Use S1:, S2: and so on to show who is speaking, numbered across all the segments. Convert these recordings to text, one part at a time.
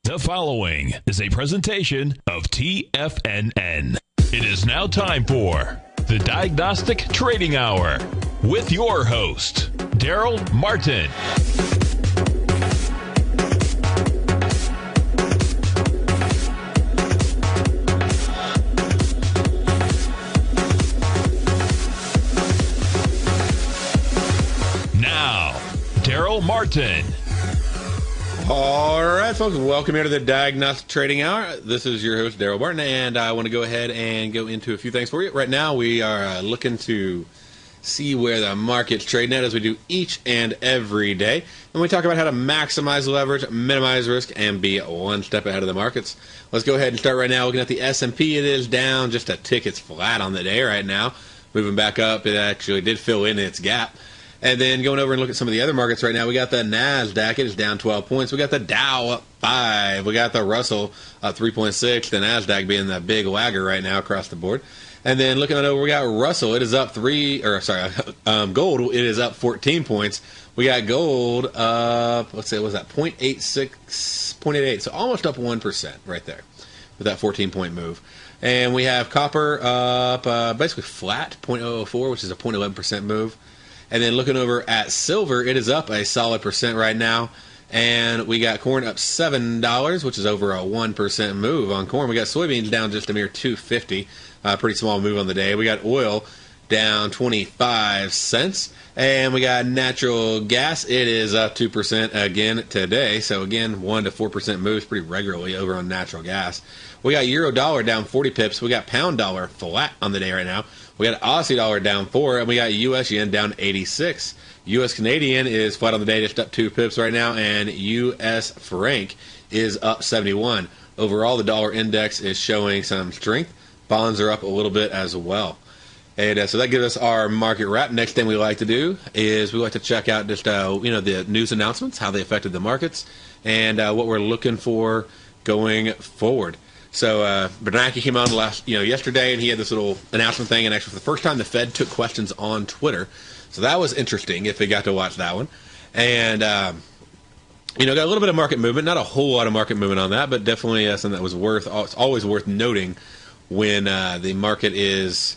S1: The following is a presentation of TFNN. It is now time for the Diagnostic Trading Hour with your host, Darrell Martin. Now, Darrell Martin.
S2: All right, folks, welcome here to the Diagnostic Trading Hour. This is your host, Darrell Martin, and I want to go ahead and go into a few things for you. Right now, we are looking to see where the market's trading at, as we do each and every day. And we talk about how to maximize leverage, minimize risk, and be one step ahead of the markets. Let's go ahead and start right now looking at the S&P. It is down just a tick. It's flat on the day right now. Moving back up, it actually did fill in its gap. And then going over and look at some of the other markets right now, we got the NASDAQ. It is down 12 points. We got the Dow up 5. We got the Russell up 3.6. The NASDAQ being the big wagger right now across the board. And then looking over, we got Russell. It is up gold. It is up 14 points. We got gold up, let's say, what was that, 0.86, 0.88. So almost up 1% right there with that 14-point move. And we have copper up basically flat, 0.004, which is a 0.11% move. And then looking over at silver, it is up a solid percent right now. And we got corn up $7, which is over a 1% move on corn. We got soybeans down just a mere $2.50, pretty small move on the day. We got oil down 25 cents. And we got natural gas. It is up 2% again today. So again, 1 to 4% moves pretty regularly over on natural gas. We got euro dollar down 40 pips. We got pound dollar flat on the day right now. We got Aussie dollar down 4, and we got US yen down 86. US Canadian is flat on the day, just up 2 pips right now, and US franc is up 71. Overall, the dollar index is showing some strength. Bonds are up a little bit as well. And so that gives us our market wrap. Next thing we like to do is we like to check out just the news announcements, how they affected the markets, and what we're looking for going forward. So Bernanke came on yesterday, and he had this little announcement thing, and actually for the first time the Fed took questions on Twitter. So that was interesting if you got to watch that one. And got a little bit of market movement, not a whole lot of market movement on that, but definitely something that was it's always worth noting when the market is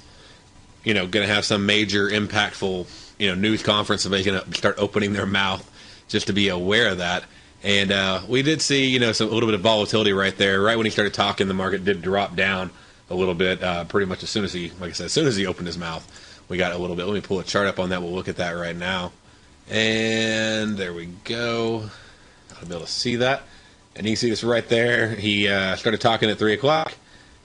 S2: going to have some major impactful news conference. Somebody's going to start opening their mouth, just to be aware of that. And we did see, a little bit of volatility right there. Right when he started talking, the market did drop down a little bit, pretty much as soon as he opened his mouth, we got a little bit. Let me pull a chart up on that. We'll look at that right now. And there we go. I'll be able to see that. And you can see this right there. He started talking at 3 o'clock,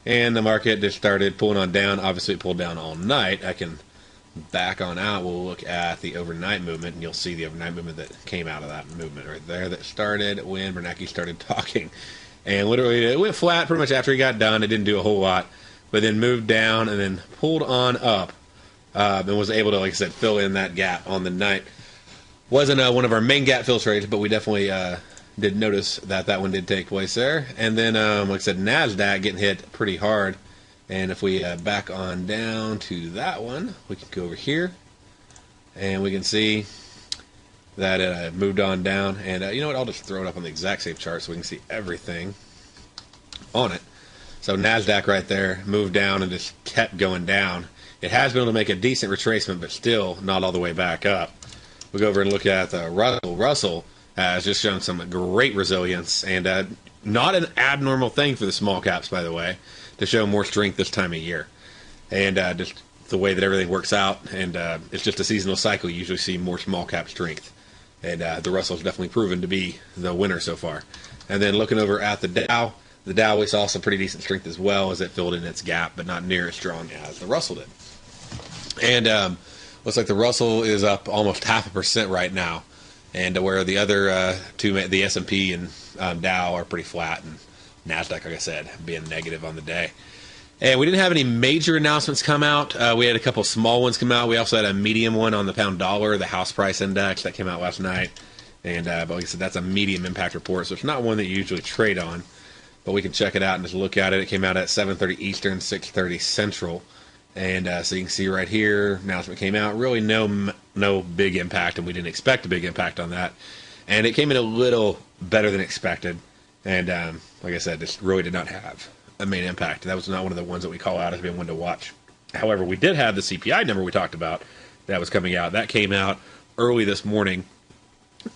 S2: and the market just started pulling on down. Obviously, it pulled down all night. I can back on out. We'll look at the overnight movement, and you'll see the overnight movement that came out of that movement right there that started when Bernanke started talking. And literally, it went flat pretty much after he got done. It didn't do a whole lot, but then moved down and then pulled on up and was able to, like I said, fill in that gap on the night. Wasn't one of our main gap fill trades, but we definitely did notice that one did take place there. And then, like I said, NASDAQ getting hit pretty hard. And if we back on down to that one, we can go over here, and we can see that it moved on down. And you know what? I'll just throw it up on the exact same chart so we can see everything on it. So NASDAQ right there moved down and just kept going down. It has been able to make a decent retracement, but still not all the way back up. We go over and look at the Russell. Russell has just shown some great resilience, and not an abnormal thing for the small caps, by the way, to show more strength this time of year. And just the way that everything works out, and it's just a seasonal cycle. You usually see more small cap strength. And the Russell's definitely proven to be the winner so far. And then looking over at the Dow we saw some pretty decent strength as well as it filled in its gap, but not near as strong as the Russell did. And looks like the Russell is up almost 0.5% right now, and where the other the S&P and Dow are pretty flat, and NASDAQ, like I said, being negative on the day. And we didn't have any major announcements come out. We had a couple small ones come out. We also had a medium one on the pound dollar, the house price index, that came out last night. And but like I said, that's a medium impact report, so it's not one that you usually trade on. But we can check it out and just look at it. It came out at 7:30 Eastern, 6:30 Central. And so you can see right here, announcement came out. Really no big impact, and we didn't expect a big impact on that. And it came in a little better than expected. And like I said, this really did not have a main impact. That was not one of the ones that we call out as being one to watch. However, we did have the CPI number we talked about that was coming out. That came out early this morning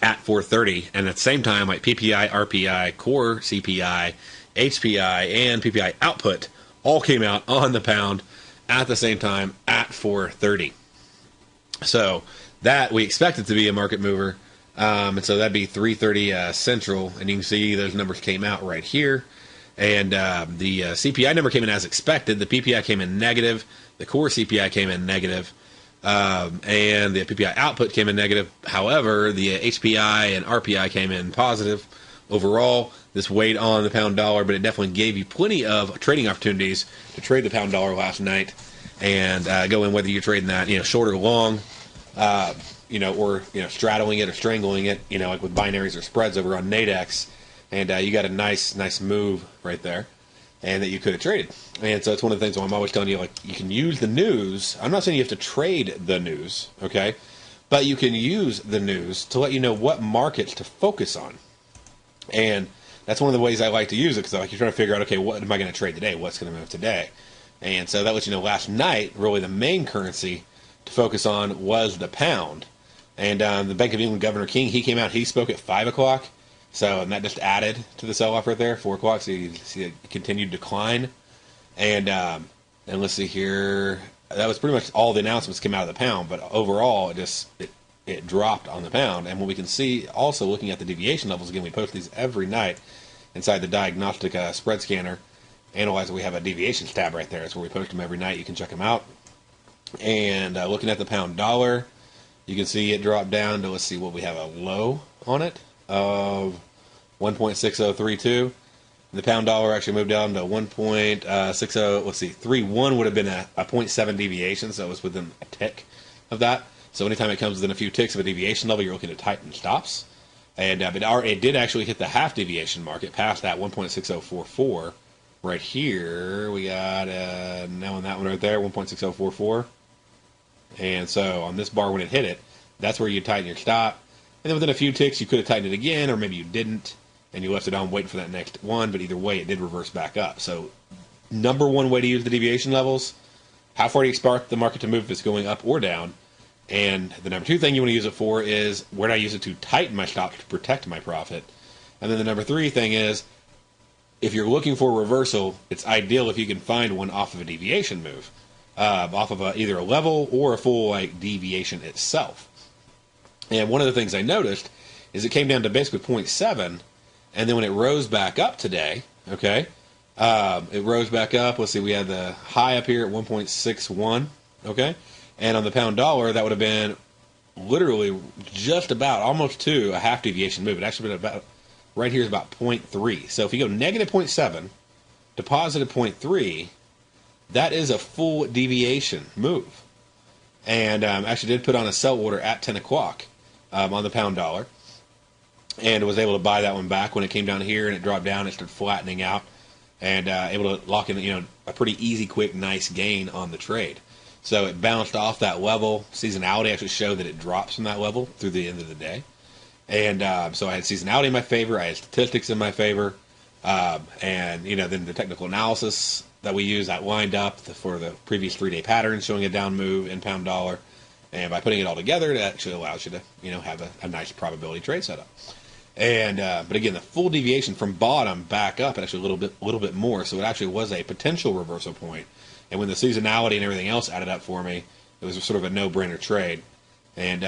S2: at 4:30, and at the same time, like PPI, RPI, core CPI, HPI, and PPI output all came out on the pound at the same time at 4:30. So that we expected to be a market mover, and so that'd be 3:30 Central, and you can see those numbers came out right here. And the CPI number came in as expected. The PPI came in negative. The core CPI came in negative. And the PPI output came in negative. However, the HPI and RPI came in positive. Overall, this weighed on the pound dollar, but it definitely gave you plenty of trading opportunities to trade the pound dollar last night and go in whether you're trading that, short or long, or straddling it or strangling it, like with binaries or spreads over on Nadex. And you got a nice move right there, and that you could have traded. And so it's one of the things I'm always telling you, like, you can use the news. I'm not saying you have to trade the news, okay? But you can use the news to let you know what markets to focus on. And that's one of the ways I like to use it, because you're trying to figure out, okay, what am I going to trade today? What's going to move today? And so that lets you know last night, really the main currency to focus on was the pound. And the Bank of England Governor King, he came out, he spoke at 5 o'clock. So, and that just added to the sell-off right there, 4 o'clock. So you see a continued decline. And let's see here. That was pretty much all the announcements came out of the pound. But overall, it dropped on the pound. And what we can see also looking at the deviation levels, again, we post these every night inside the Diagnostic Spread Scanner. Analyzer, we have a deviations tab right there. That's where we post them every night. You can check them out. And looking at the pound dollar, you can see it dropped down to, let's see, what we have a low on it of 1.6032. The pound dollar actually moved down to 1.60. Let's see, 31 would have been a 0.7 deviation, so it was within a tick of that. So anytime it comes within a few ticks of a deviation level, you're looking to tighten stops. And it did actually hit the half deviation market past that 1.6044 right here. We got now on that one right there, 1.6044. And so on this bar when it hit it, that's where you tighten your stop. And then within a few ticks, you could have tightened it again, or maybe you didn't, and you left it on waiting for that next one. But either way, it did reverse back up. So number one way to use the deviation levels, how far do you expect the market to move if it's going up or down? And the number two thing you want to use it for is, where do I use it to tighten my stop to protect my profit? And then the number three thing is, if you're looking for a reversal, it's ideal if you can find one off of a deviation move, off of either a level or a full deviation itself. And one of the things I noticed is it came down to basically 0.7, and then when it rose back up today, okay, it rose back up. Let's see, we had the high up here at 1.61, okay, and on the pound dollar, that would have been literally just about almost to a half deviation move. It actually been about, right here is about 0.3. So if you go negative 0.7 to positive 0.3, that is a full deviation move. And actually did put on a sell order at 10 o'clock. On the pound dollar, and was able to buy that one back when it came down here and it dropped down. It started flattening out, and able to lock in a pretty easy, quick, nice gain on the trade. So it bounced off that level. Seasonality actually showed that it drops from that level through the end of the day, and so I had seasonality in my favor. I had statistics in my favor, and then the technical analysis that we use that lined up for the previous 3-day pattern showing a down move in pound dollar. And by putting it all together, it actually allows you to, have a nice probability trade setup. And but again, the full deviation from bottom back up, and actually a little bit more. So it actually was a potential reversal point. And when the seasonality and everything else added up for me, it was sort of a no-brainer trade. And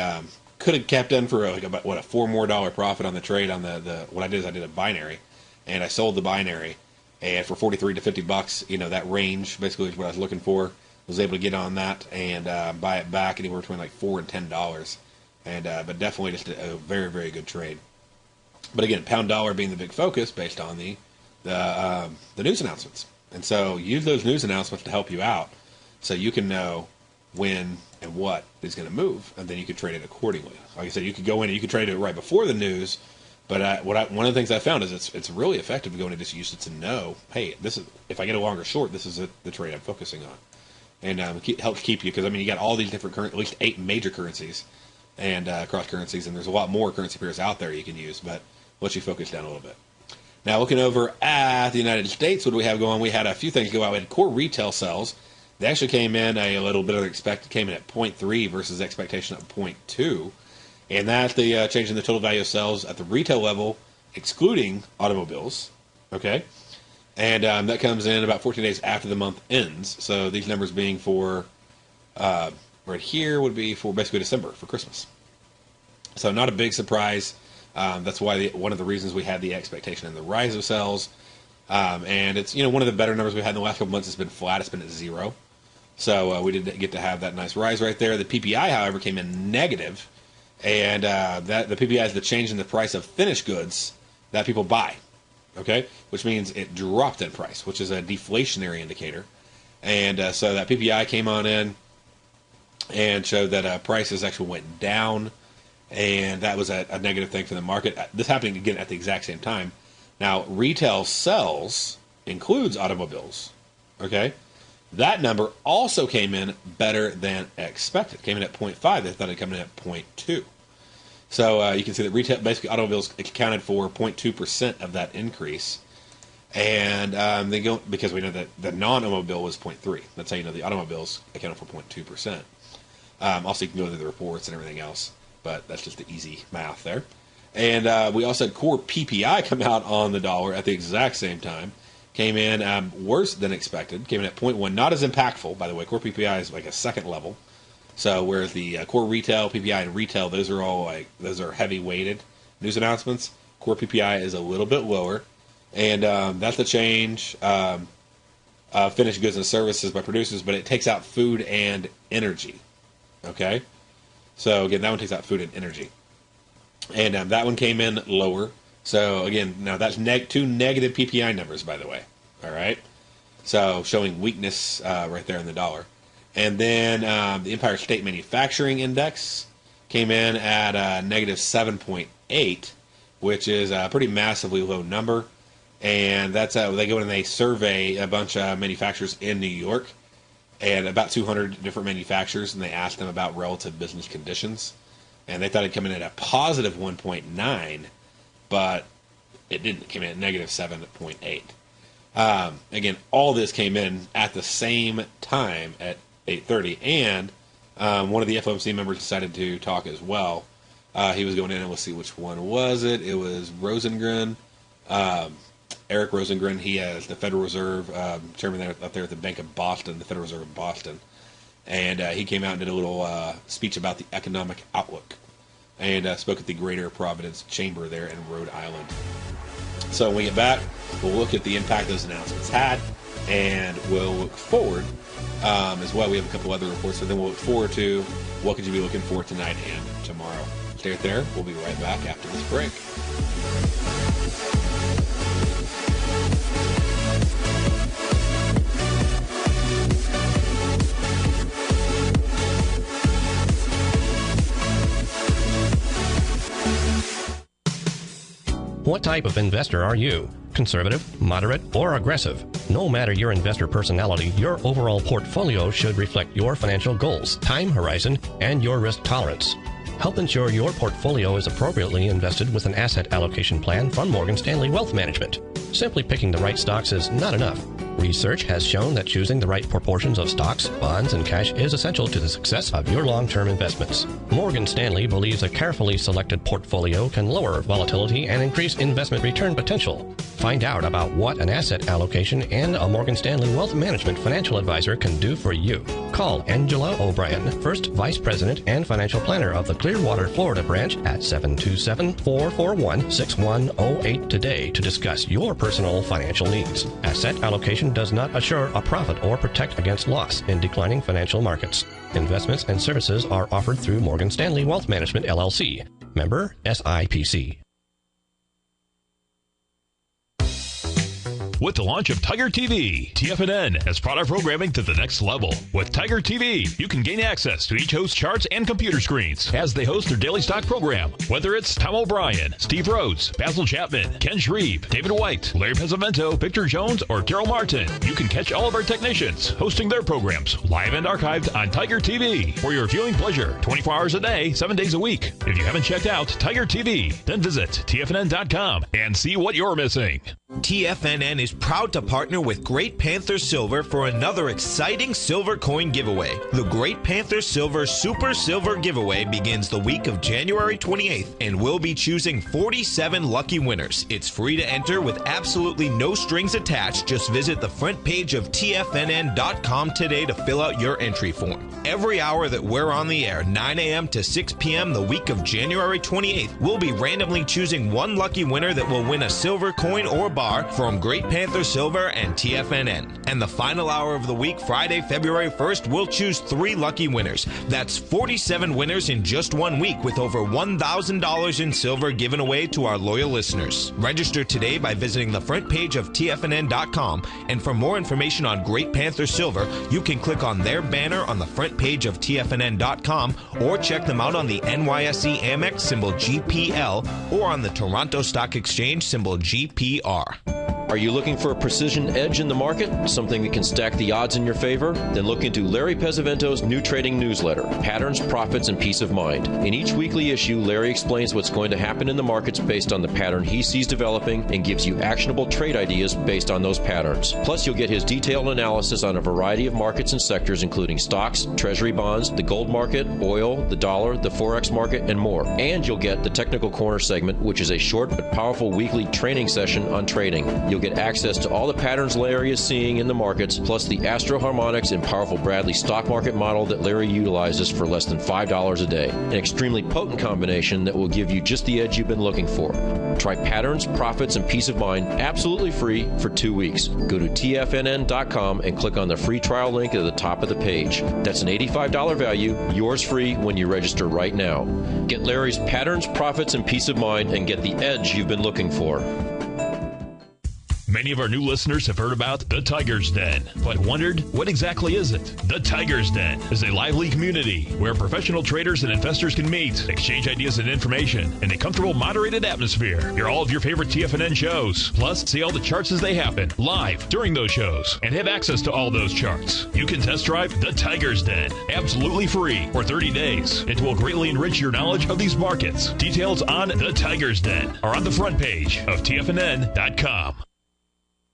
S2: could have kept in for about a $4 more profit on the trade on the what I did is I did a binary, and I sold the binary, and for $43 to $50, that range basically is what I was looking for. Was able to get on that and buy it back anywhere between $4 and $10, and but definitely just a very, very good trade. But again, pound dollar being the big focus based on the news announcements, and so use those news announcements to help you out, so you can know when and what is going to move, and then you can trade it accordingly. Like I said, you could go in and you could trade it right before the news, but one of the things I found is it's really effective to go in and just use it to know, hey, this is, if I get a longer short, this is the trade I'm focusing on. And it helps keep you, because you got all these different at least 8 major currencies and cross currencies, and there's a lot more currency pairs out there you can use, but lets you focus down a little bit. Now, looking over at the United States, what do we have going on? We had a few things go out. We had core retail sales. They actually came in a little bit expected, came in at 0.3 versus expectation of 0.2. And that's the change in the total value of sales at the retail level, excluding automobiles. Okay. And that comes in about 14 days after the month ends. So these numbers being for, right here would be for basically December, for Christmas. So not a big surprise. That's why one of the reasons we had the expectation in the rise of sales. And it's, one of the better numbers we had in the last couple months has been flat. It's been at 0. So we did get to have that nice rise right there. The PPI, however, came in negative. And the PPI is the change in the price of finished goods that people buy. Okay? Which means it dropped in price, which is a deflationary indicator. And so that PPI came on in and showed that prices actually went down. And that was a negative thing for the market. This happening again at the exact same time. Now, retail sales includes automobiles. Okay? That number also came in better than expected. Came in at 0.5. They thought it came in at 0.2. So you can see that retail, basically automobiles accounted for 0.2% of that increase. And they go, because we know that the non-automobile was 0.3. That's how you know the automobiles accounted for 0.2%. Also, you can go through the reports and everything else. But that's just the easy math there. And we also had core PPI come out on the dollar at the exact same time. Came in worse than expected. Came in at 0.1. Not as impactful, by the way. Core PPI is like a second level. So whereas the core retail, PPI, and retail, those are heavy weighted news announcements. Core PPI is a little bit lower. And that's a change. Finished goods and services by producers, but it takes out food and energy. Okay? So, again, that one takes out food and energy. And that one came in lower. So, again, now that's two negative PPI numbers, by the way. All right? So, showing weakness right there in the dollar. And then the Empire State Manufacturing Index came in at negative 7.8, which is a pretty massively low number. And that's they go in and they survey a bunch of manufacturers in New York. And about 200 different manufacturers, and they asked them about relative business conditions. And they thought it'd come in at a positive 1.9, but it didn't. It came in at negative 7.8. Again, all this came in at the same time at 8:30, and one of the FOMC members decided to talk as well. He was going in, and we'll see which one was it. It was Rosengren. Eric Rosengren, he is the Federal Reserve chairman up there at the Bank of Boston, the Federal Reserve of Boston. And he came out and did a little speech about the economic outlook and spoke at the Greater Providence Chamber there in Rhode Island. So when we get back, we'll look at the impact those announcements had, and we'll look forward as well. We have a couple other reports, so then we'll look forward to what could you be looking for tonight and tomorrow. Stay right there. We'll be right back after this break.
S3: What type of investor are you? Conservative, moderate, or aggressive? No matter your investor personality, your overall portfolio should reflect your financial goals, time horizon, and your risk tolerance. Help ensure your portfolio is appropriately invested with an asset allocation plan from Morgan Stanley Wealth Management. Simply picking the right stocks is not enough. Research has shown that choosing the right proportions of stocks, bonds, and cash is essential to the success of your long-term investments. Morgan Stanley believes a carefully selected portfolio can lower volatility and increase investment return potential. Find out about what an asset allocation and a Morgan Stanley Wealth Management financial advisor can do for you. Call Angela O'Brien, First Vice President and Financial Planner of the Clearwater, Florida branch at 727-441-6108 today to discuss your personal financial needs. Asset allocation does not assure a profit or protect against loss in declining financial markets. Investments and services are offered through Morgan Stanley Wealth Management, LLC. Member SIPC.
S1: with the launch of Tiger TV. TFNN has brought our programming to the next level. With Tiger TV, you can gain access to each host's charts and computer screens as they host their daily stock program. Whether it's Tom O'Brien, Steve Rhodes, Basil Chapman, Ken Shreve, David White, Larry Pesavento, Victor Jones, or Darrell Martin, you can catch all of our technicians hosting their programs live and archived on Tiger TV for your viewing pleasure 24 hours a day, 7 days a week. If you haven't checked out Tiger TV, then visit TFNN.com and see what you're missing.
S4: TFNN is proud to partner with Great Panther Silver for another exciting silver coin giveaway. The Great Panther Silver Super Silver Giveaway begins the week of January 28th and we'll be choosing 47 lucky winners. It's free to enter with absolutely no strings attached. Just visit the front page of TFNN.com today to fill out your entry form. Every hour that we're on the air, 9 a.m. to 6 p.m. the week of January 28th, we'll be randomly choosing one lucky winner that will win a silver coin or bar from Great Panther Silver and TFNN. And the final hour of the week, Friday, February 1st, we'll choose 3 lucky winners. That's 47 winners in just 1 week with over $1,000 in silver given away to our loyal listeners. Register today by visiting the front page of TFNN.com. And for more information on Great Panther Silver, you can click on their banner on the front page of TFNN.com or check them out on the NYSE Amex symbol GPL or on the Toronto Stock Exchange symbol GPR.
S5: Are you looking for a precision edge in the market? Something that can stack the odds in your favor? Then look into Larry Pesavento's new trading newsletter, Patterns, Profits, and Peace of Mind. In each weekly issue, Larry explains what's going to happen in the markets based on the pattern he sees developing and gives you actionable trade ideas based on those patterns. Plus, you'll get his detailed analysis on a variety of markets and sectors, including stocks, treasury bonds, the gold market, oil, the dollar, the forex market, and more. And you'll get the Technical Corner segment, which is a short but powerful weekly training session on trading. You'll get access to all the patterns Larry is seeing in the markets, plus the Astro Harmonics and powerful Bradley stock market model that Larry utilizes for less than $5 a day. An extremely potent combination that will give you just the edge you've been looking for. Try Patterns, Profits, and Peace of Mind absolutely free for 2 weeks. Go to TFNN.com and click on the free trial link at the top of the page. That's an $85 value, yours free when you register right now. Get Larry's Patterns, Profits, and Peace of Mind and get the edge you've been looking for.
S1: Many of our new listeners have heard about the Tiger's Den, but wondered, what exactly is it? The Tiger's Den is a lively community where professional traders and investors can meet, exchange ideas and information in a comfortable, moderated atmosphere. Hear all of your favorite TFNN shows, plus see all the charts as they happen, live during those shows, and have access to all those charts. You can test drive the Tiger's Den, absolutely free for 30 days. It will greatly enrich your knowledge of these markets. Details on the Tiger's Den are on the front page of TFNN.com.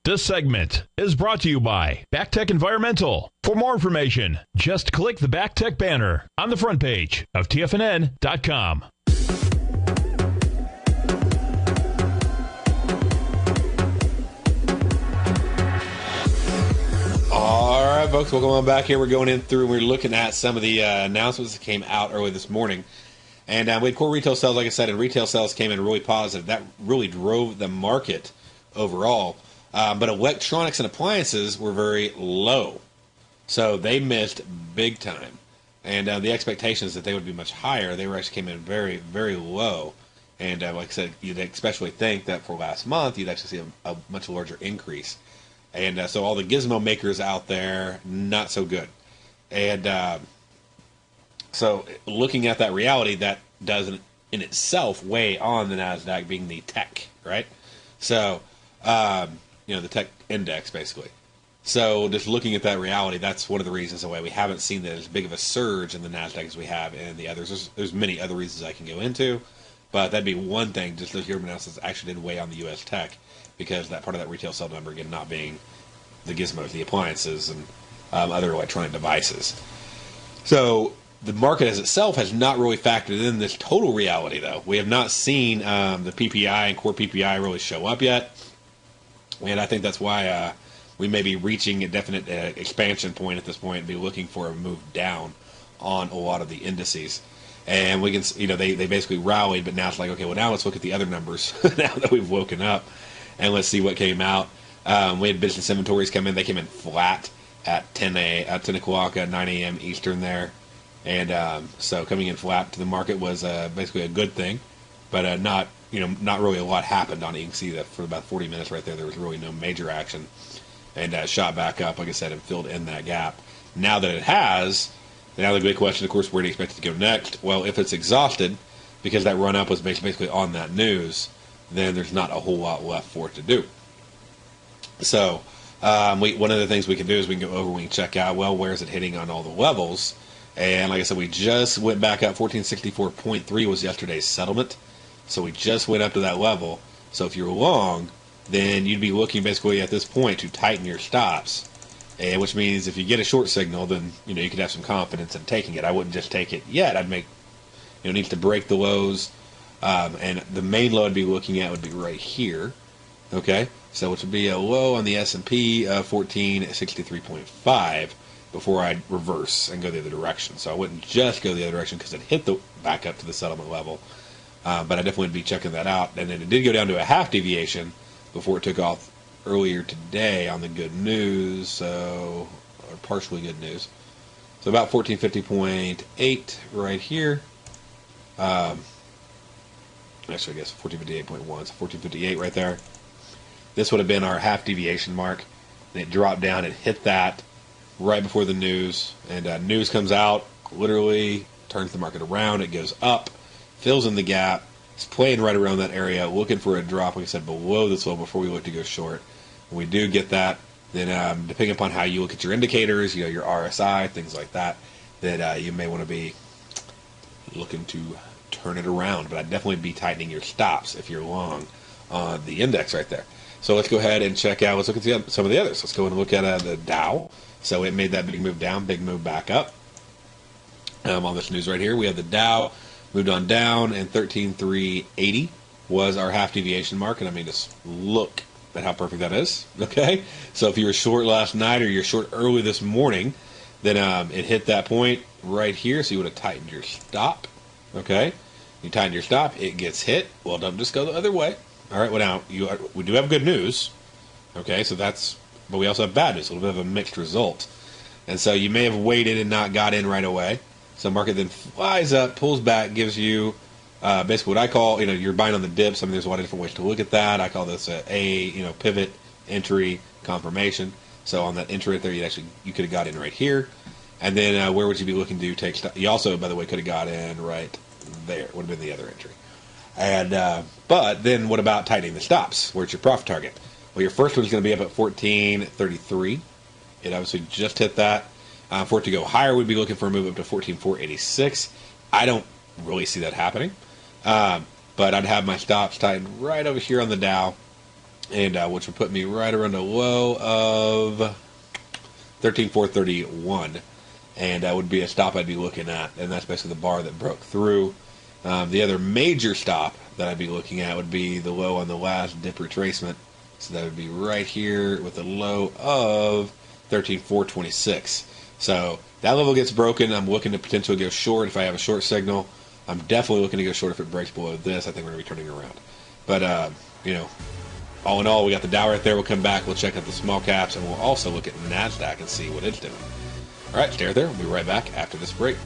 S1: This segment is brought to you by BackTech Environmental. For more information, just click the BackTech banner on the front page of TFNN.com.
S2: All right, folks, welcome on back here. We're going in through, we're looking at some of the announcements that came out early this morning. And we had core retail sales, like I said, and retail sales came in really positive. That really drove the market overall. But electronics and appliances were very low. So they missed big time. And the expectations that they would be much higher, they were actually came in very, very low. And like I said, you'd especially think that for last month, you'd actually see a much larger increase. And so all the gizmo makers out there, not so good. And so looking at that reality, that doesn't in itself weigh on the NASDAQ being the tech, right? So, the tech index, basically. So just looking at that reality, that's one of the reasons why we haven't seen that as big of a surge in the NASDAQ as we have in the others. There's many other reasons I can go into, but that'd be one thing, just those European analysis actually did weigh on the U.S. tech, because that part of that retail sale number, again, not being the gizmos, the appliances, and other electronic devices. So the market as itself has not really factored in this total reality, though. We have not seen the PPI and core PPI really show up yet. And I think that's why we may be reaching a definite expansion point at this point and be looking for a move down on a lot of the indices. And we can, they basically rallied, but now it's like, okay, well, now let's look at the other numbers now that we've woken up, and let's see what came out. We had business inventories come in. They came in flat at 10 o'clock at 9 a.m. Eastern there. And so coming in flat to the market was basically a good thing, but not not really a lot happened on it. You can see that for about 40 minutes right there was really no major action, and shot back up, like I said, and filled in that gap. Now that it has, now the big question, of course, where do you expect it to go next? Well, if it's exhausted, because that run up was basically on that news, then there's not a whole lot left for it to do. So one of the things we can do is we can go over, we can check out, well, where is it hitting on all the levels? And like I said, we just went back up. 1464.3 was yesterday's settlement. So we just went up to that level. So if you're long, then you'd be looking basically at this point to tighten your stops. And which means if you get a short signal, then you could have some confidence in taking it. I wouldn't just take it yet. I'd make it needs to break the lows, and the main low I'd be looking at would be right here. Okay, so which would be a low on the S&P of 1463.5 before I'd reverse and go the other direction. So I wouldn't just go the other direction because it hit the back up to the settlement level, but I definitely would be checking that out. And then it did go down to a half deviation before it took off earlier today on the good news, or partially good news. So about 1450.8 right here. Actually, I guess 1458.1, so 1458 right there. This would have been our half deviation mark, and it dropped down and hit that right before the news. And news comes out, literally turns the market around. It goes up, fills in the gap. It's playing right around that area, looking for a drop, like I said, below this level before we look to go short. When we do get that, then depending upon how you look at your indicators, your RSI, things like that, that you may want to be looking to turn it around. But I'd definitely be tightening your stops if you're long on the index right there. So let's go ahead and check out, let's look at some of the others. Let's go and look at the Dow. So it made that big move down, big move back up. On this news right here, we have the Dow moved on down, and 13,380 was our half deviation mark. And I mean, just look at how perfect that is. Okay, so if you were short last night or you're short early this morning, then it hit that point right here. So you would have tightened your stop. Okay, you tighten your stop, it gets hit. Well, don't just go the other way. All right, well now we do have good news. Okay, so but we also have bad news. A little bit of a mixed result, and so you may have waited and not got in right away. So market then flies up, pulls back, gives you basically what I call, you're buying on the dips. I mean, there's a lot of different ways to look at that. I call this a pivot, entry, confirmation. So on that entry right there, you could have got in right here. And then where would you be looking to take stock? You also, by the way, could have got in right there. Would have been the other entry. And but then what about tightening the stops? Where's your profit target? Well, your first one's going to be up at 1433. It obviously just hit that. For it to go higher, we'd be looking for a move up to 14,486. I don't really see that happening. But I'd have my stops tightened right over here on the Dow, and which would put me right around a low of 13,431. And that would be a stop I'd be looking at, and that's basically the bar that broke through. The other major stop that I'd be looking at would be the low on the last dip retracement. So that would be right here with a low of 13,426. So that level gets broken. I'm looking to potentially go short if I have a short signal. I'm definitely looking to go short if it breaks below this. I think we're going to be turning around. But, all in all, we got the Dow right there. We'll come back. We'll check out the small caps, and we'll also look at NASDAQ and see what it's doing. All right, stay there. We'll be right back after this break.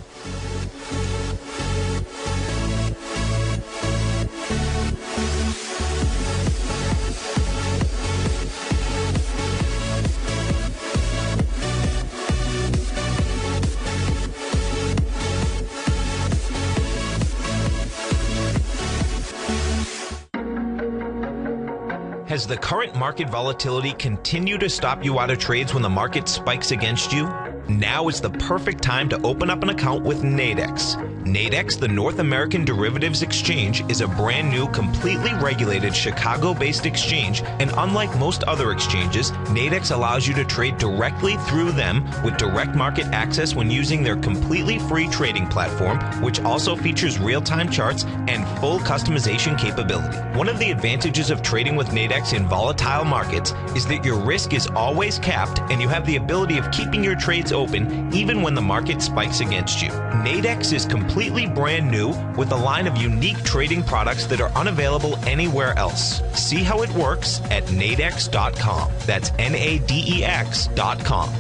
S4: Has the current market volatility continued to stop you out of trades when the market spikes against you? Now is the perfect time to open up an account with Nadex. Nadex, the North American Derivatives Exchange, is a brand new, completely regulated Chicago-based exchange, and unlike most other exchanges, Nadex allows you to trade directly through them with direct market access when using their completely free trading platform, which also features real-time charts and full customization capability. One of the advantages of trading with Nadex in volatile markets is that your risk is always capped and you have the ability of keeping your trades open even when the market spikes against you. Nadex is completely brand new with a line of unique trading products that are unavailable anywhere else. See how it works at nadex.com. That's Nadex.com.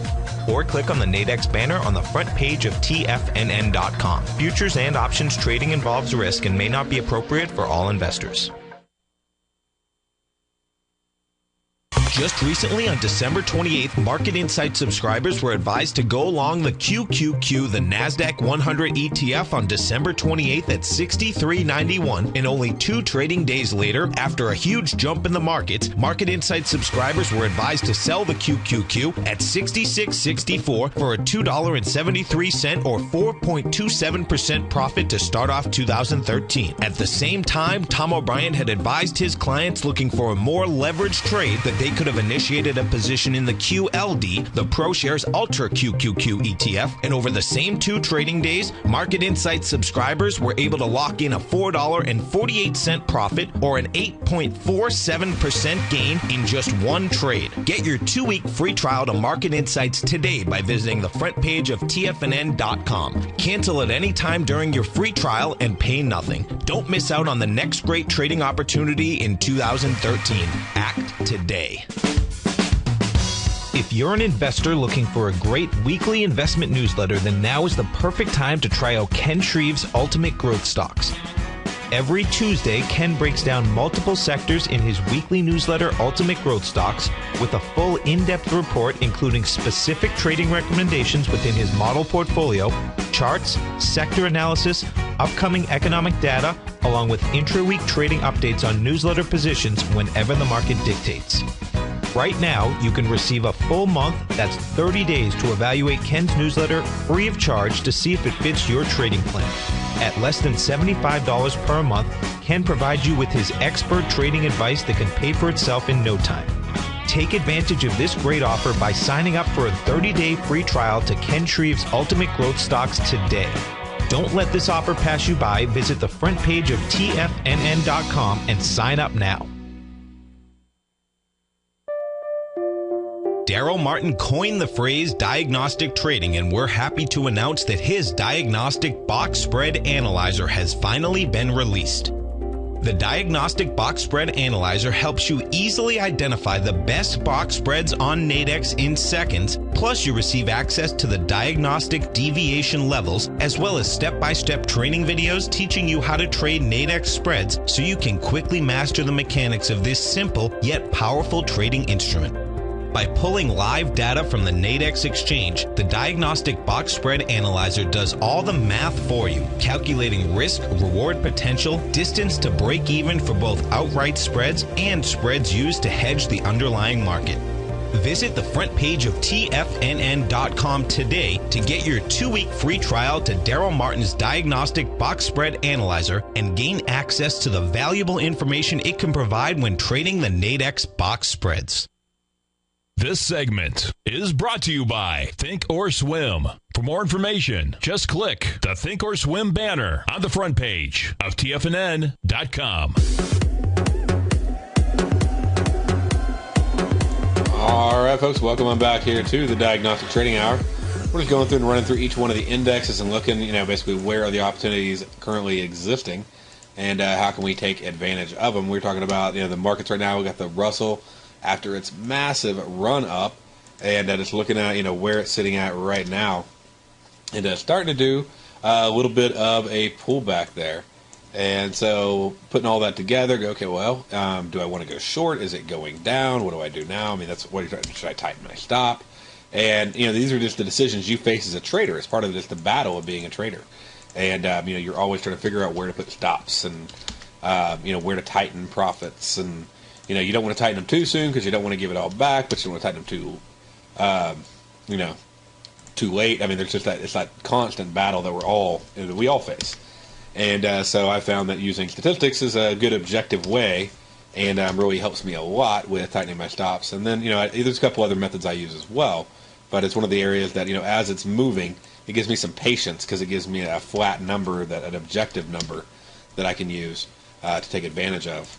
S4: Or click on the Nadex banner on the front page of TFNN.com. Futures and options trading involves risk and may not be appropriate for all investors. Just recently, on December 28th, Market Insight subscribers were advised to go along the QQQ, the Nasdaq 100 ETF, on December 28th at $63.91, and only 2 trading days later, after a huge jump in the markets, Market Insight subscribers were advised to sell the QQQ at $66.64 for a $2.73 or 4.27% profit to start off 2013. At the same time, Tom O'Brien had advised his clients looking for a more leveraged trade that they could have initiated a position in the QLD, the ProShares Ultra QQQ ETF, and over the same 2 trading days, Market Insight subscribers were able to lock in a $4.48 profit or an 8.47% gain in just 1 trade. Get your 2-week free trial to Market Insights today by visiting the front page of TFNN.com. Cancel at any time during your free trial and pay nothing. Don't miss out on the next great trading opportunity in 2013. Act today. If you're an investor looking for a great weekly investment newsletter, then now is the perfect time to try out Ken Shreve's Ultimate Growth Stocks. Every Tuesday, Ken breaks down multiple sectors in his weekly newsletter, Ultimate Growth Stocks, with a full in-depth report including specific trading recommendations within his model portfolio, charts, sector analysis, upcoming economic data, along with intra-week trading updates on newsletter positions whenever the market dictates. Right now, you can receive a full month, that's 30 days, to evaluate Ken's newsletter free of charge to see if it fits your trading plan. At less than $75 per month, Ken provides you with his expert trading advice that can pay for itself in no time. Take advantage of this great offer by signing up for a 30-day free trial to Ken Shreve's Ultimate Growth Stocks today. Don't let this offer pass you by. Visit the front page of TFNN.com and sign up now. Darrell Martin coined the phrase diagnostic trading, and we're happy to announce that his Diagnostic Box Spread Analyzer has finally been released. The Diagnostic Box Spread Analyzer helps you easily identify the best box spreads on Nadex in seconds, plus you receive access to the diagnostic deviation levels, as well as step-by-step training videos teaching you how to trade Nadex spreads so you can quickly master the mechanics of this simple yet powerful trading instrument. By pulling live data from the Nadex exchange, the Diagnostic Box Spread Analyzer does all the math for you, calculating risk, reward potential, distance to break even for both outright spreads and spreads used to hedge the underlying market. Visit the front page of TFNN.com today to get your 2-week free trial to Darrell Martin's Diagnostic Box Spread Analyzer and gain access to the valuable information it can provide when trading the Nadex box spreads.
S1: This segment is brought to you by Think or Swim. For more information, just click the Think or Swim banner on the front page of TFNN.com.
S2: All right, folks, welcome on back here to the Diagnostic Trading Hour. We're just going through and running through each one of the indexes and looking, basically where are the opportunities currently existing and how can we take advantage of them. We're talking about, the markets right now. We've got the Russell after its massive run up, and just looking at where it's sitting at right now, and starting to do a little bit of a pullback there. And so putting all that together, go, okay, well, do I want to go short? Is it going down? What do I do now? I mean, that's what should I tighten my stop? And these are just the decisions you face as a trader. It's part of just the battle of being a trader. And you're always trying to figure out where to put stops and where to tighten profits. And you don't want to tighten them too soon because you don't want to give it all back, but you don't want to tighten them too late. I mean, there's just it's that constant battle that we all face. And so I found that using statistics is a good objective way, and really helps me a lot with tightening my stops. And then there's a couple other methods I use as well, but it's one of the areas that as it's moving, it gives me some patience because it gives me a flat number, an objective number that I can use to take advantage of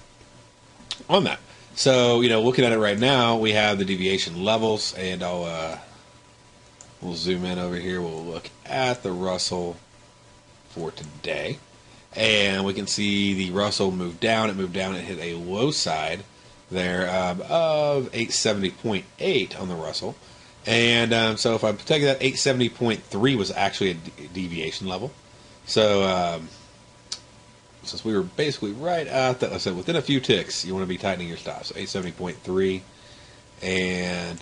S2: on that. So, looking at it right now, we have the deviation levels, and we'll zoom in over here. We'll look at the Russell for today, and we can see the Russell move down. It moved down and hit a low side there of 870.8 on the Russell. And so if I take that, 870.3 was actually a deviation level. So since we were basically right at that, so within a few ticks, you want to be tightening your stop. So 870.3, and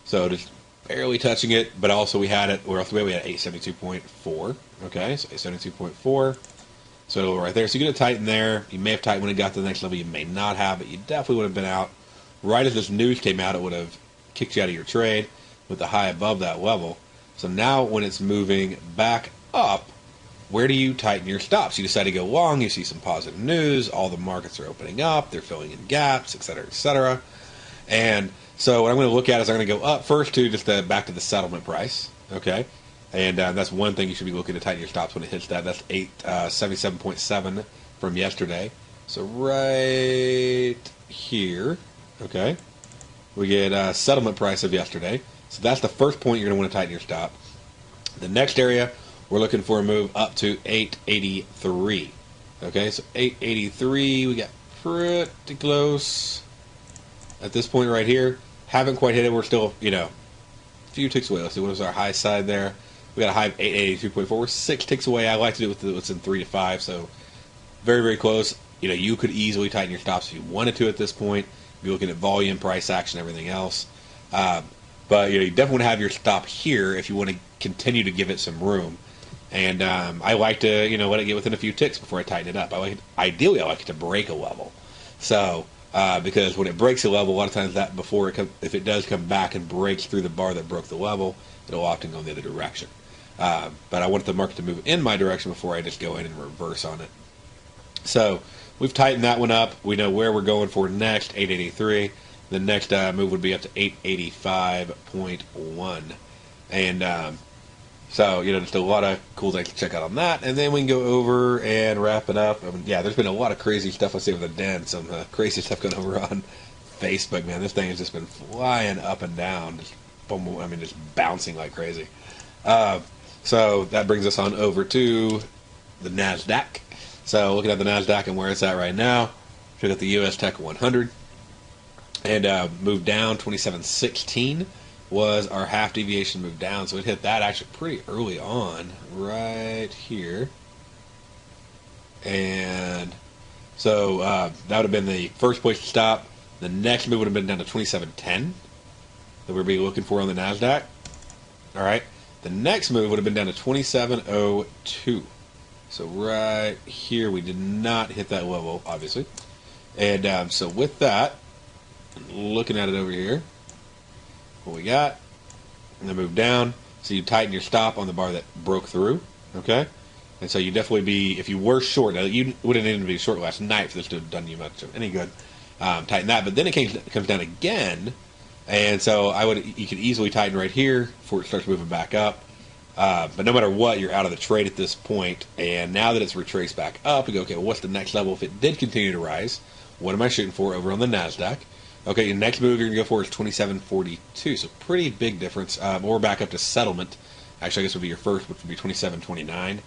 S2: so just barely touching it, but also we had it, or else we had 872.4. Okay, so 872.4. So right there, so you're going to tighten there. You may have tightened when it got to the next level. You may not have, but you definitely would have been out. Right as this news came out, it would have kicked you out of your trade with the high above that level. So now when it's moving back up, where do you tighten your stops? You decide to go long, you see some positive news, all the markets are opening up, they're filling in gaps, etc., etc. And so what I'm going to look at is I'm going to go up first to just back to the settlement price, okay? And that's one thing you should be looking to tighten your stops when it hits that. That's 877.7 from yesterday. So right here, okay, we get settlement price of yesterday. So that's the first point you're going to want to tighten your stop. The next area, we're looking for a move up to 883. Okay, so 883, we got pretty close at this point right here. Haven't quite hit it. We're still, a few ticks away. Let's see, what was our high side there? We got a high of 882.4. We're 6 ticks away. I like to do it with what's in 3 to 5, so very, very close. You could easily tighten your stops if you wanted to at this point. You're looking at volume, price action, everything else. But you definitely want to have your stop here if you want to continue to give it some room. And I like to, let it get within a few ticks before I tighten it up. Ideally, I like it to break a level. So, because when it breaks a level, a lot of times that if it does come back and breaks through the bar that broke the level, it'll often go in the other direction. But I want the market to move in my direction before I just go in and reverse on it. So we've tightened that one up. We know where we're going for next, 883. The next move would be up to 885.1. And so, just a lot of cool things to check out on that. And then we can go over and wrap it up. There's been a lot of crazy stuff I see with the den. Some crazy stuff going over on Facebook, man. This thing has just been flying up and down. Just bouncing like crazy. So that brings us on over to the NASDAQ. So looking at the NASDAQ and where it's at right now, check out the US Tech 100. And moved down 2716 was our half deviation move down. So it hit that actually pretty early on right here. And so that would have been the first place to stop. The next move would have been down to 2710 that we'd be looking for on the NASDAQ. All right. The next move would have been down to 2702. So right here, we did not hit that level, obviously. And so with that, looking at it over here, what we got, and then move down. So you tighten your stop on the bar that broke through, okay? And so you definitely if you were short, now you wouldn't need to be short last night for this to have done you much of any good. Tighten that, but then it comes down again, and so you could easily tighten right here before it starts moving back up. But no matter what, you're out of the trade at this point, and now that it's retraced back up, you go, okay, well, what's the next level? If it did continue to rise, what am I shooting for over on the NASDAQ? Okay, your next move you're going to go for is 2742, so pretty big difference. Or back up to settlement. Actually, I guess would be your first, which would be 2729.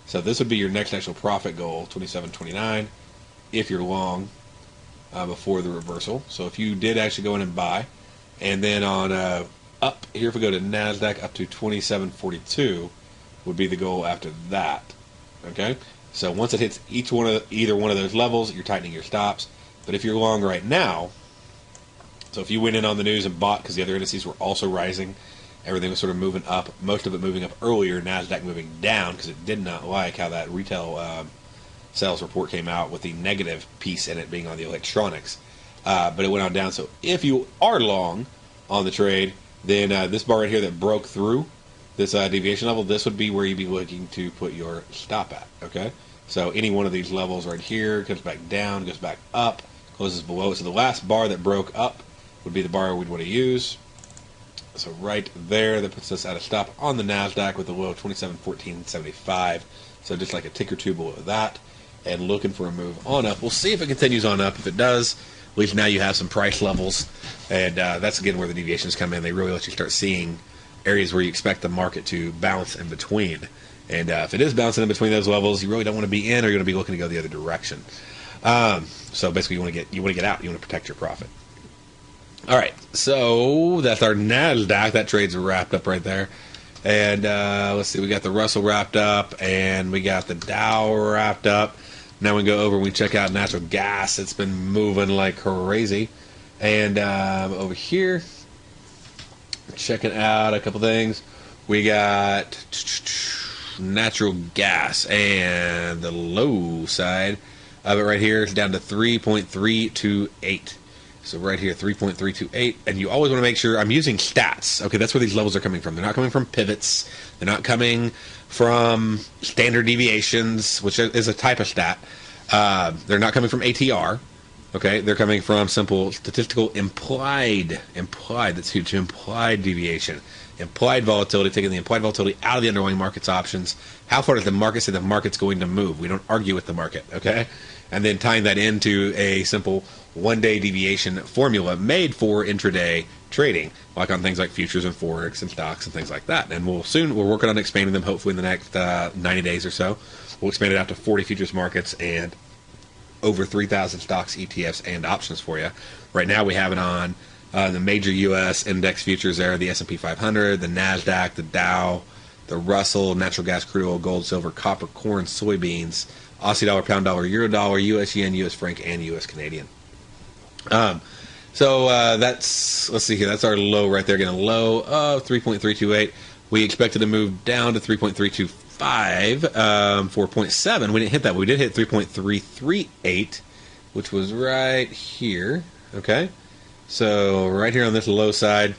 S2: So this would be your next actual profit goal, 2729, if you're long before the reversal. So if you did actually go in and buy, and then on up here, if we go to NASDAQ, up to 2742 would be the goal after that. Okay, so once it hits either one of those levels, you're tightening your stops. But if you're long right now, so if you went in on the news and bought because the other indices were also rising, everything was sort of moving up, most of it moving up earlier, NASDAQ moving down because it did not like how that retail sales report came out with the negative piece in it being on the electronics. But it went on down. So if you are long on the trade, then this bar right here that broke through this deviation level, this would be where you'd be looking to put your stop at. Okay, so any one of these levels right here comes back down, goes back up, closes below it. So the last bar that broke up would be the bar we'd want to use. So right there, that puts us at a stop on the NASDAQ with a low of 2714.75. So just like a tick or two below that, and looking for a move on up. We'll see if it continues on up. If it does, at least now you have some price levels, and that's again where the deviations come in. They really let you start seeing areas where you expect the market to bounce in between. And if it is bouncing in between those levels, you really don't want to be in, or you're going to be looking to go the other direction. So basically, you want to get out. You want to protect your profit. All right, so that's our NASDAQ. That trade's wrapped up right there. And let's see, we got the Russell wrapped up, and we got the Dow wrapped up. Now we can go over and we check out natural gas. It's been moving like crazy. And over here, checking out a couple things. We got natural gas, and the low side of it right here is down to 3.328. So right here, 3.328, and you always want to make sure, I'm using stats. Okay, that's where these levels are coming from. They're not coming from pivots. They're not coming from standard deviations, which is a type of stat. They're not coming from ATR. Okay, they're coming from simple statistical implied, that's huge, implied deviation. Implied volatility, taking the implied volatility out of the underlying market's options. How far does the market say the market's going to move? We don't argue with the market, okay? And then tying that into a simple one-day deviation formula made for intraday trading, like on things like futures and forex and stocks and things like that. And we're working on expanding them hopefully in the next 90 days or so. We'll expand it out to 40 futures markets and over 3,000 stocks, ETFs, and options for you. Right now we have it on the major U.S. index futures there, the S&P 500, the NASDAQ, the Dow, the Russell, natural gas, crude oil, gold, silver, copper, corn, soybeans, Aussie dollar, pound dollar, euro dollar, U.S. yen, U.S. franc, and U.S. Canadian. So that's, let's see here, that's our low right there, getting a low of 3.328. We expected to move down to 3.325, 4.7. We didn't hit that, but we did hit 3.338, which was right here, okay? So right here on this low side,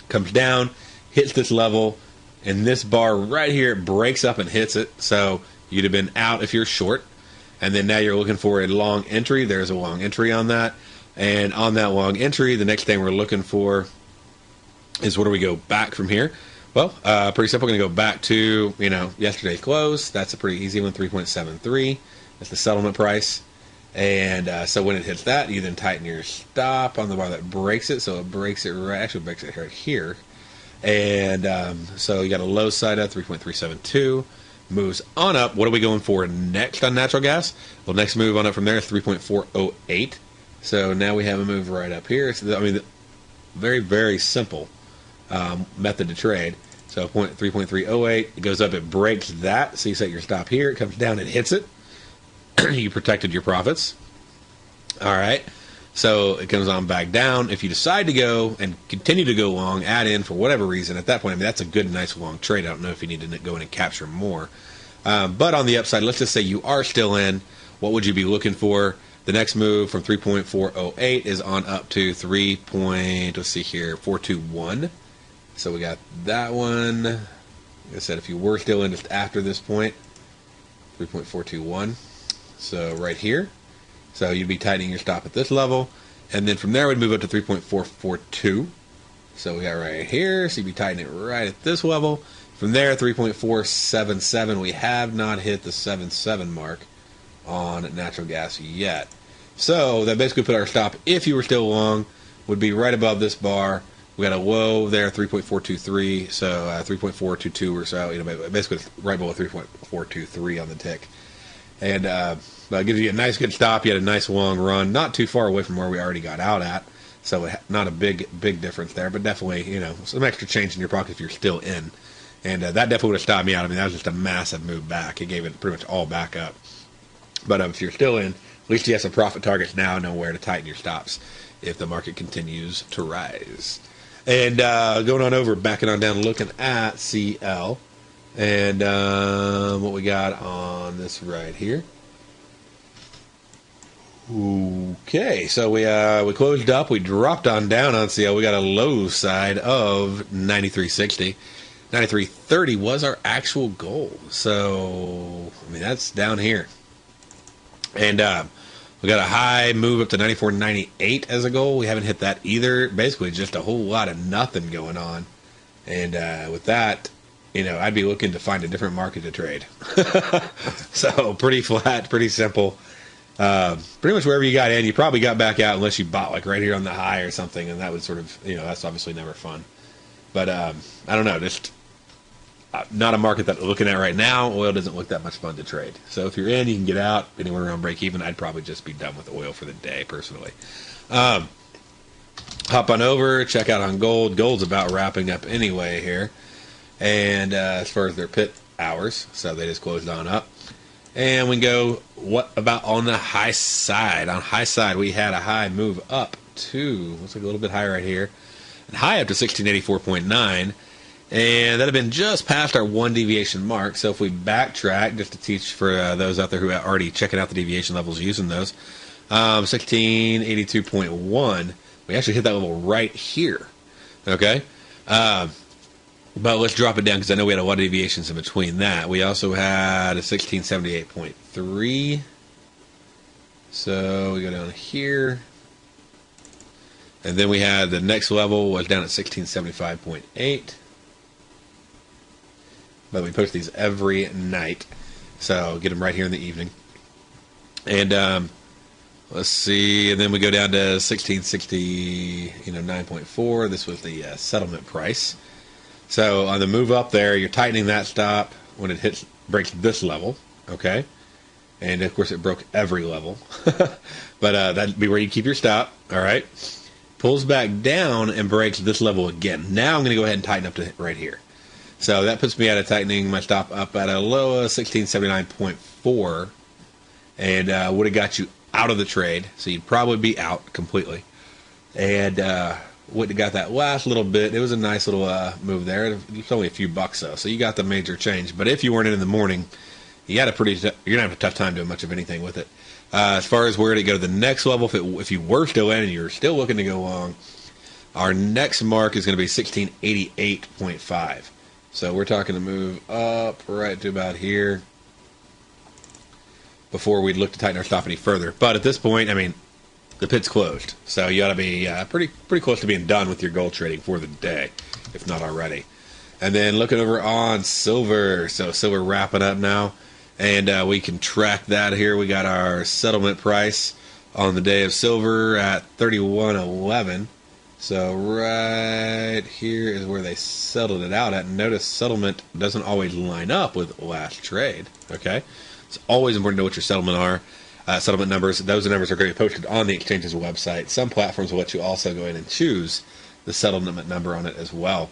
S2: comes down, hits this level, and this bar right here breaks up and hits it. So you'd have been out if you're short, and then now you're looking for a long entry. There's a long entry on that, and on that long entry, the next thing we're looking for is, where do we go back from here? Well, pretty simple. We're going to go back to, yesterday's close. That's a pretty easy one, 3.73. That's the settlement price. And so when it hits that, you then tighten your stop on the bar that breaks it. So it breaks it right here. And so you got a low side at 3.372. Moves on up. What are we going for next on natural gas? Well, next move on up from there is 3.408. So now we have a move right up here. So, very, very simple method to trade. So 3.308, it goes up, it breaks that. So you set your stop here. It comes down, it hits it. You protected your profits. All right. So it comes on back down. If you decide to go and continue to go long, add in for whatever reason, at that point, that's a good, nice long trade. I don't know if you need to go in and capture more. But on the upside, let's just say you are still in. What would you be looking for? The next move from 3.408 is on up to 421. So we got that one. Like I said, if you were still in just after this point, 3.421. So right here. So you'd be tightening your stop at this level. And then from there, we'd move up to 3.442. So we got right here. So you'd be tightening it right at this level. From there, 3.477. We have not hit the 7.7 mark on natural gas yet. So that basically put our stop, if you were still long, would be right above this bar. We got a low there, 3.423, so 3.422 or so. Basically right below 3.423 on the tick. And that gives you a nice good stop. You had a nice long run, not too far away from where we already got out at. So not a big difference there, but definitely, some extra change in your pocket if you're still in. And that definitely would have stopped me out. That was just a massive move back. It gave it pretty much all back up. But if you're still in, at least you have some profit targets now, know where to tighten your stops if the market continues to rise. And going on over, backing on down, looking at CL. And what we got on this right here. Okay, so we closed up. We dropped on down on CL. We got a low side of 93.60. 93.30 was our actual goal. So, that's down here. And we got a high move up to 94.98 as a goal. We haven't hit that either. Basically, just a whole lot of nothing going on. And with that, I'd be looking to find a different market to trade. So pretty flat, pretty simple. Pretty much wherever you got in, you probably got back out unless you bought like right here on the high or something, and that would sort of, that's obviously never fun. But I don't know, just not a market that we're looking at right now. Oil doesn't look that much fun to trade. So if you're in, you can get out anywhere around break even. I'd probably just be done with oil for the day, personally. Hop on over, check out on gold. Gold's about wrapping up anyway here. And as far as their pit hours, so they just closed on up. And we go, what about on the high side? On high side, we had a high move up to, looks like a little bit higher right here, and high up to 1684.9. And that had been just past our 1 deviation mark. So if we backtrack, just to teach for those out there who are already checking out the deviation levels using those, 1682.1, we actually hit that level right here. Okay? But let's drop it down because I know we had a lot of deviations in between that. We also had a 1678.3. So we go down here. And then we had the next level was down at 1675.8. But we post these every night, so get them right here in the evening. And let's see, and then we go down to 1660.9.4. This was the settlement price. So on the move up there, you're tightening that stop when it breaks this level, okay? And of course, it broke every level, but that'd be where you keep your stop. All right, pulls back down and breaks this level again. Now I'm going to go ahead and tighten up to right here. So that puts me at a tightening my stop up at a low of 1679.4, and would have got you out of the trade. So you'd probably be out completely, and would have got that last little bit. It was a nice little move there. It was only a few bucks though, so you got the major change. But if you weren't in the morning, you're gonna have a tough time doing much of anything with it. As far as where to go to the next level, if you were still in and you're still looking to go long, our next mark is going to be 1688.5. So we're talking to move up right to about here before we'd look to tighten our stop any further. But at this point, I mean, the pit's closed. So you ought to be pretty close to being done with your gold trading for the day, if not already. And then looking over on silver. So silver wrapping up now. And we can track that here. We got our settlement price on the day of silver at 31.11. So right here is where they settled it out at. Notice settlement doesn't always line up with last trade. Okay, it's always important to know what your settlement numbers. Those numbers are going to be posted on the exchange's website. Some platforms will let you also go in and choose the settlement number on it as well.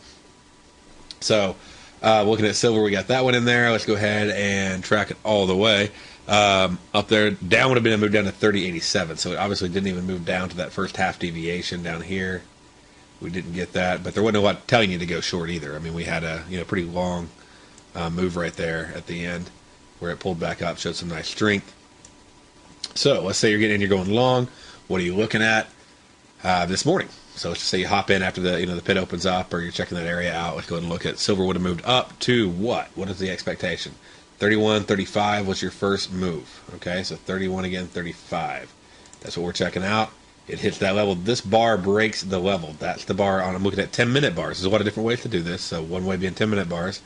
S2: So looking at silver, we got that one in there. Let's go ahead and track it all the way. Up there, down would have been moved down to 30.87, so it obviously didn't even move down to that first half deviation down here. We didn't get that, but there wasn't a lot telling you to go short either. I mean, we had a pretty long move right there at the end where it pulled back up, showed some nice strength. So let's say you're going long. What are you looking at this morning? So let's just say you hop in after the pit opens up, or you're checking that area out. Let's go ahead and look at silver. Would have moved up to what? What is the expectation? 31, 35 was your first move. Okay, so 31 again, 35. That's what we're checking out. It hits that level. This bar breaks the level. That's the bar I'm looking at 10-minute bars. There's a lot of different ways to do this. So one way being 10-minute bars.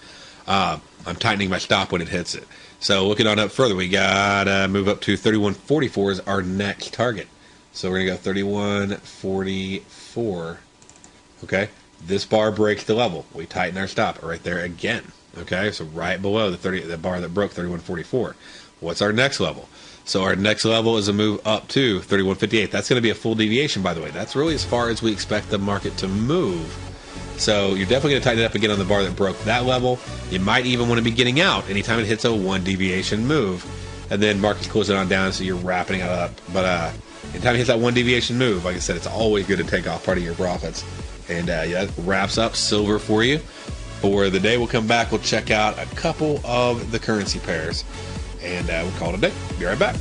S2: I'm tightening my stop when it hits it. So looking on up further, we got to move up to 31.44 is our next target. So we're going to go 31.44. Okay, this bar breaks the level. We tighten our stop right there again. Okay, so right below the bar that broke 31.44. What's our next level? So our next level is a move up to 31.58. That's going to be a full deviation, by the way. That's really as far as we expect the market to move. So you're definitely going to tighten it up again on the bar that broke that level. You might even want to be getting out anytime it hits a 1 deviation move. And then market's closing on down, so you're wrapping it up. But anytime it hits that 1 deviation move, like I said, it's always good to take off part of your profits. And yeah, that wraps up silver for you. For the day, we'll come back. We'll check out a couple of the currency pairs. And we'll call it a day. Be right back.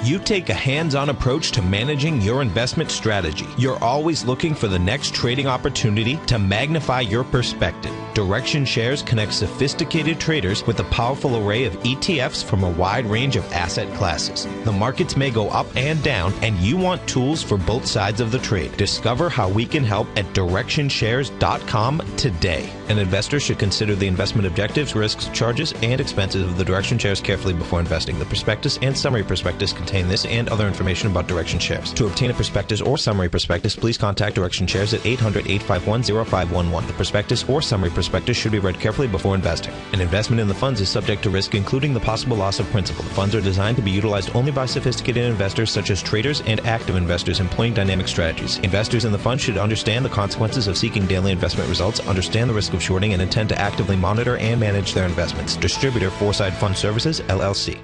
S4: You take a hands-on approach to managing your investment strategy. You're always looking for the next trading opportunity to magnify your perspective. Direction Shares connects sophisticated traders with a powerful array of ETFs from a wide range of asset classes. The markets may go up and down, and you want tools for both sides of the trade. Discover how we can help at DirectionShares.com today. An investor should consider the investment objectives, risks, charges, and expenses of the Direction Shares carefully before investing. The prospectus and summary prospectus contain this and other information about Direction Shares. To obtain a prospectus or summary prospectus, please contact Direction Shares at 800-851-0511. The prospectus or summary prospectus should be read carefully before investing. An investment in the funds is subject to risk, including the possible loss of principal. The funds are designed to be utilized only by sophisticated investors such as traders and active investors employing dynamic strategies. Investors in the fund should understand the consequences of seeking daily investment results, understand the risk of shorting, and intend to actively monitor and manage their investments. Distributor, Foreside Fund Services, LLC.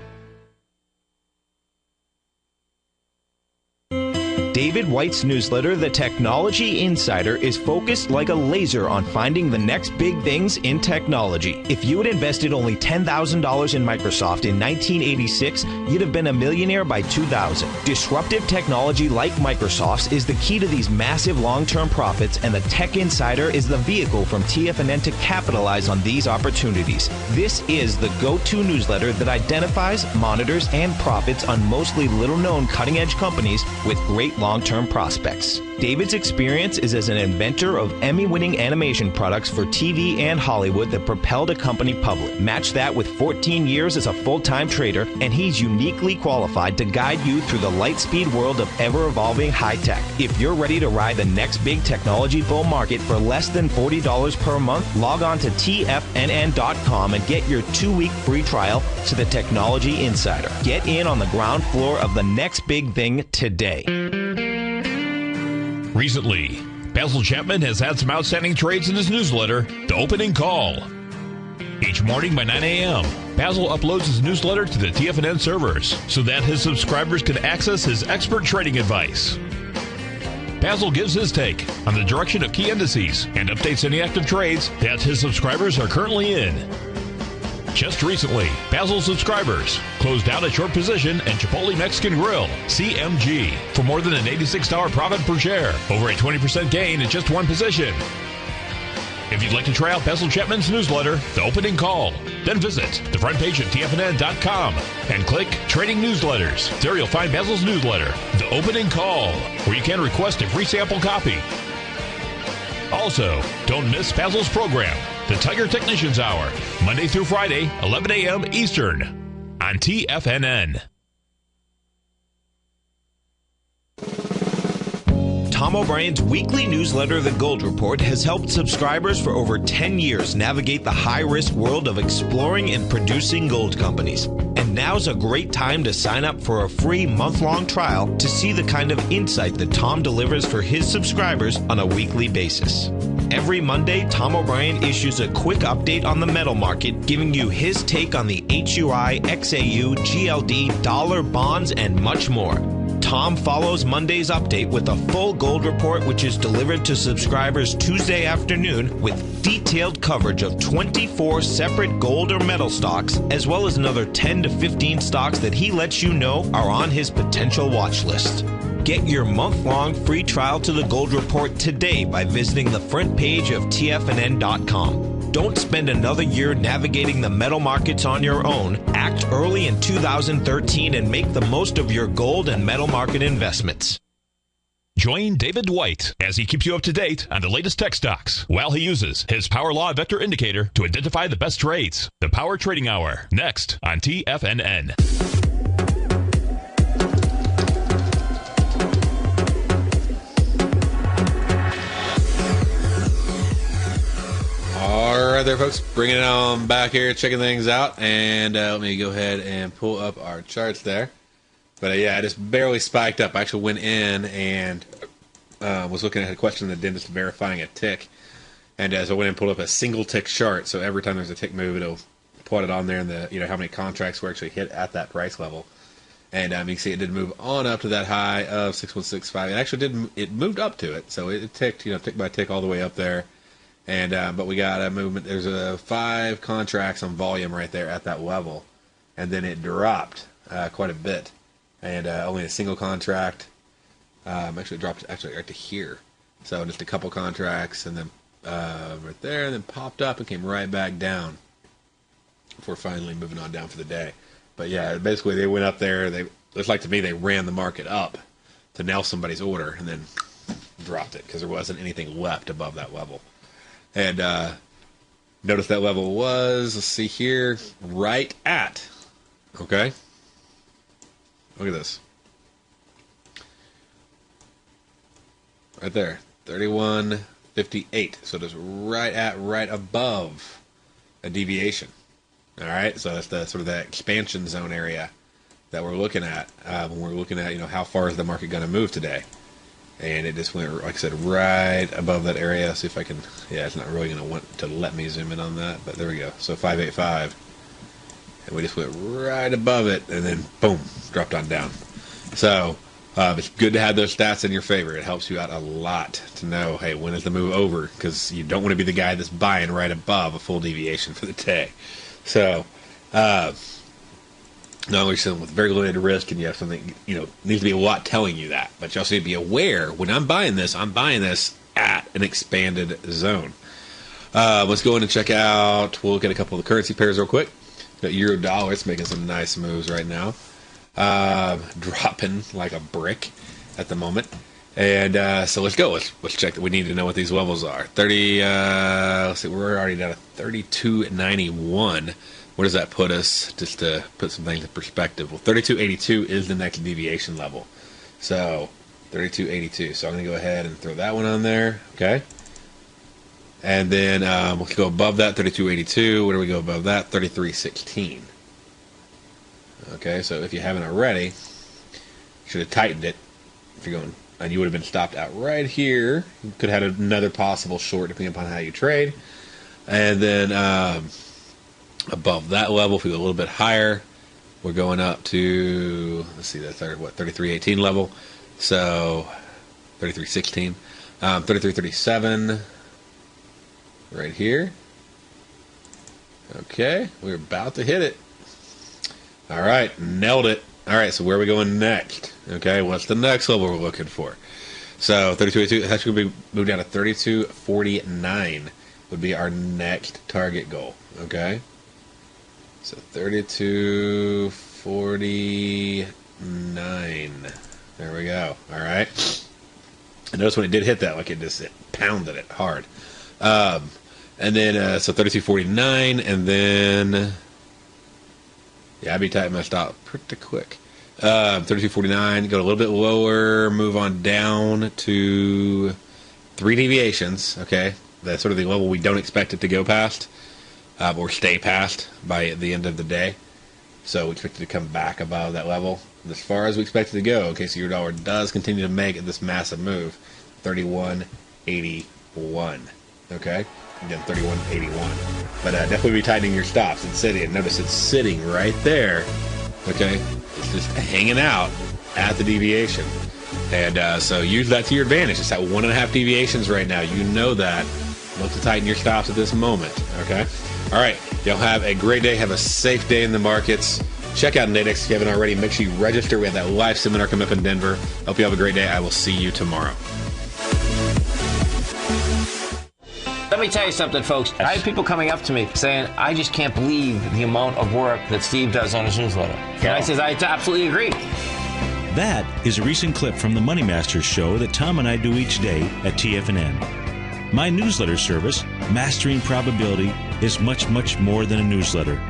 S6: David White's newsletter, The Technology Insider, is focused like a laser on finding the next big things in technology. If you had invested only $10,000 in Microsoft in 1986, you'd have been a millionaire by 2000. Disruptive technology like Microsoft's is the key to these massive long-term profits, and the Tech Insider is the vehicle from TFNN to capitalize on these opportunities. This is the go-to newsletter that identifies, monitors, and profits on mostly little-known cutting-edge companies with great long-term prospects. David's experience is as an inventor of Emmy-winning animation products for TV and Hollywood that propelled a company public. Match that with 14 years as a full-time trader, and he's uniquely qualified to guide you through the light-speed world of ever-evolving high-tech. If you're ready to ride the next big technology bull market for less than $40 per month, log on to TFNN.com and get your 2-week free trial to the Technology Insider. Get in on the ground floor of the next big thing today.
S1: Recently, Basil Chapman has had some outstanding trades in his newsletter, The Opening Call. Each morning by 9 a.m., Basil uploads his newsletter to the TFNN servers so that his subscribers can access his expert trading advice. Basil gives his take on the direction of key indices and updates any active trades that his subscribers are currently in. Just recently, Basil subscribers closed out a short position in Chipotle Mexican Grill, CMG, for more than an $86 profit per share, over a 20% gain in just one position. If you'd like to try out Basil Chapman's newsletter, The Opening Call, then visit the front page at TFNN.com and click Trading Newsletters. There you'll find Basil's newsletter, The Opening Call, where you can request a free sample copy. Also, don't miss Basil's program, The Tiger Technicians Hour, Monday through Friday, 11 a.m. Eastern, on TFNN.
S4: Tom O'Brien's weekly newsletter, The Gold Report, has helped subscribers for over 10 years navigate the high-risk world of exploring and producing gold companies. And now's a great time to sign up for a free month-long trial to see the kind of insight that Tom delivers for his subscribers on a weekly basis. Every Monday, Tom O'Brien issues a quick update on the metal market, giving you his take on the HUI, XAU, GLD, dollar, bonds, and much more. Tom follows Monday's update with a full gold report, which is delivered to subscribers Tuesday afternoon with detailed coverage of 24 separate gold or metal stocks, as well as another 10 to 15 stocks that he lets you know are on his potential watch list. Get your month-long free trial to the Gold Report today by visiting the front page of TFNN.com. Don't spend another year navigating the metal markets on your own. Act early in 2013 and make the most of your gold and metal market investments.
S1: Join David White as he keeps you up to date on the latest tech stocks while he uses his Power Law Vector Indicator to identify the best trades. The Power Trading Hour, next on TFNN.
S2: All right there, folks. Bringing it on back here, checking things out. And let me go ahead and pull up our charts there. But yeah, I just barely spiked up. I actually went in and was looking at a question of the dentist verifying a tick. And as I went in and pulled up a single tick chart, so every time there's a tick move, it'll plot it on there and the how many contracts were actually hit at that price level. And you can see it did move on up to that high of 6165. It actually did. It moved up to it, so it ticked, tick by tick all the way up there. And but we got a movement. There's 5 contracts on volume right there at that level, and then it dropped quite a bit, and only a single contract. Actually, it dropped right to here. So just a couple contracts, and then right there, and then popped up and came right back down before finally moving on down for the day. But yeah, basically they went up there. It's like to me they ran the market up to nail somebody's order, and then dropped it because there wasn't anything left above that level. And notice that level was, let's see here, right at, okay? Look at this. Right there, 31.58. So it's right above a deviation. All right, so that's the sort of that expansion zone area that we're looking at when we're looking at, how far is the market going to move today. And it just went, like I said, right above that area. See if I can, it's not really going to want to let me zoom in on that, but there we go. So 585. And we just went right above it, and then boom, dropped on down. So It's good to have those stats in your favor. It helps you out a lot to know, hey, when is the move over? Because you don't want to be the guy that's buying right above a full deviation for the day. So, not only something with very limited risk, and you have something, needs to be a lot telling you that. But you also need to be aware, when I'm buying this at an expanded zone. Let's go in and check out, we'll look at a couple of the currency pairs real quick. Got euro dollar, it's making some nice moves right now. Dropping like a brick at the moment. And so let's go. Let's check that. We need to know what these levels are. 30. Let's see. We're already down at 32.91. Where does that put us? Just to put some things in perspective. Well, 32.82 is the next deviation level. So 32.82. So I'm going to go ahead and throw that one on there. Okay. And then we'll go above that. 32.82. Where do we go above that? 33.16. Okay, so if you haven't already, you should have tightened it. If you're going, and you would have been stopped out right here. You could have had another possible short depending upon how you trade. And then above that level, if we go a little bit higher, we're going up to, let's see, that's our 33.18 level. So 33.16, 33.37 right here. Okay, we're about to hit it. All right, nailed it. All right, so where are we going next? Okay, what's the next level we're looking for? So 32.82, that's going to be moved down to 32.49 would be our next target goal. Okay, so 32.49. There we go. All right. And notice when it did hit that, like it pounded it hard. And then so 32.49, and then. Yeah, I'd be tightening my stop pretty quick. 32.49, go a little bit lower, move on down to 3 deviations. Okay, that's sort of the level we don't expect it to go past or stay past by the end of the day. So we expect it to come back above that level as far as we expect it to go. Okay, so your dollar does continue to make this massive move, 31.81. Okay. Again, 31.81. But definitely be tightening your stops. It's sitting. And notice it's sitting right there. Okay? It's just hanging out at the deviation. And so use that to your advantage. It's at 1.5 deviations right now. You know that. Look to tighten your stops at this moment. Okay? All right. Y'all have a great day. Have a safe day in the markets. Check out Nadex if you haven't already. Make sure you register. We have that live seminar coming up in Denver. Hope you have a great day. I will see you tomorrow.
S7: Let me tell you something, folks. I have people coming up to me saying, I just can't believe the amount of work that Steve does on his newsletter. And I says, I absolutely agree.
S8: That is a recent clip from the Money Masters show that Tom and I do each day at TFNN. My newsletter service, Mastering Probability, is much, much more than a newsletter.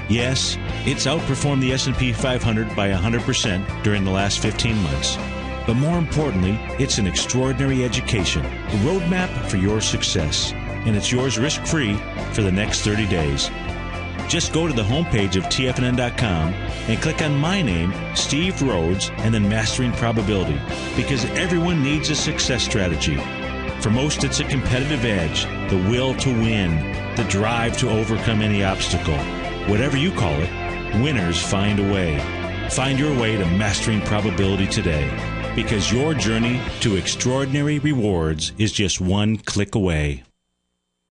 S8: Yes, it's outperformed the S&P 500 by 100% during the last 15 months. But more importantly, it's an extraordinary education, a roadmap for your success. And it's yours risk-free for the next 30 days. Just go to the homepage of TFNN.com and click on my name, Steve Rhodes, and then Mastering Probability, because everyone needs a success strategy. For most, it's a competitive edge, the will to win, the drive to overcome any obstacle. Whatever you call it, winners find a way. Find your way to Mastering Probability today, because your journey to extraordinary rewards is just one click away.